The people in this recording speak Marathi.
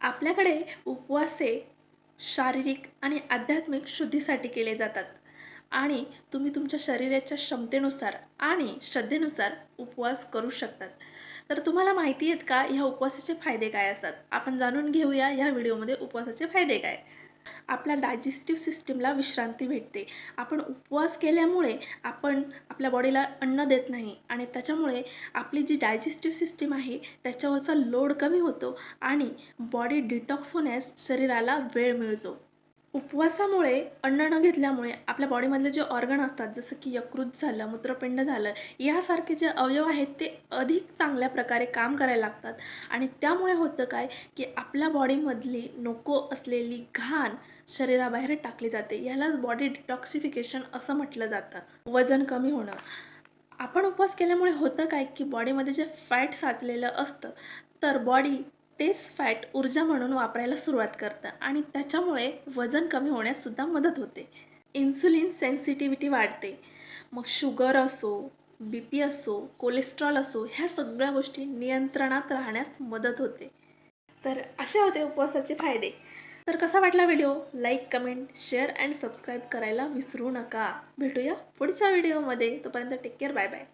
आपल्याकडे उपवास हे शारीरिक आणि आध्यात्मिक शुद्धीसाठी केले जातात आणि तुम्ही तुमच्या शरीराच्या क्षमतेनुसार आणि श्रद्धेनुसार उपवास करू शकतात. तर तुम्हाला माहिती आहेत का ह्या उपवासाचे फायदे काय असतात? आपण जाणून घेऊया ह्या व्हिडिओमध्ये उपवासाचे फायदे काय. आपल्या डायजेस्टिव्ह सिस्टीमला विश्रांती भेटते. आपण उपवास केल्यामुळे आपण आपल्या बॉडीला अन्न देत नाही आणि त्याच्यामुळे आपली जी डायजेस्टिव्ह सिस्टीम आहे त्याच्यावरचा लोड कमी होतो आणि बॉडी डिटॉक्स होण्यास शरीराला वेळ मिळतो. उपवासामुळे अन्न न घेतल्यामुळे आपल्या बॉडीमधले जे ऑर्गन असतात, जसं की यकृत झालं, मूत्रपिंड झालं, यासारखे जे अवयव आहेत ते अधिक चांगल्या प्रकारे काम करायला लागतात आणि त्यामुळे होतं काय, की आपल्या बॉडीमधली नको असलेली घाण शरीराबाहेर टाकली जाते. यालाच बॉडी डिटॉक्सिफिकेशन असं म्हटलं जातं. वजन कमी होणं. आपण उपवास केल्यामुळे होतं काय, की बॉडीमध्ये जे फॅट साचलेलं असतं, तर बॉडी तेच फॅट ऊर्जा म्हणून वापरायला सुरुवात करतं आणि त्याच्यामुळे वजन कमी होण्याससुद्धा मदत होते. इन्सुलिन सेन्सिटिव्हिटी वाढते. मग शुगर असो, BP असो, कोलेस्ट्रॉल असो, ह्या सगळ्या गोष्टी नियंत्रणात राहण्यास मदत होते. तर असे होते उपवासाचे फायदे. तर कसा वाटला video? Like, comment, share and subscribe करायला विसरू नका. भेटूया पुढच्या व्हिडिओमध्ये. तोपर्यंत टेक केअर. Bye bye.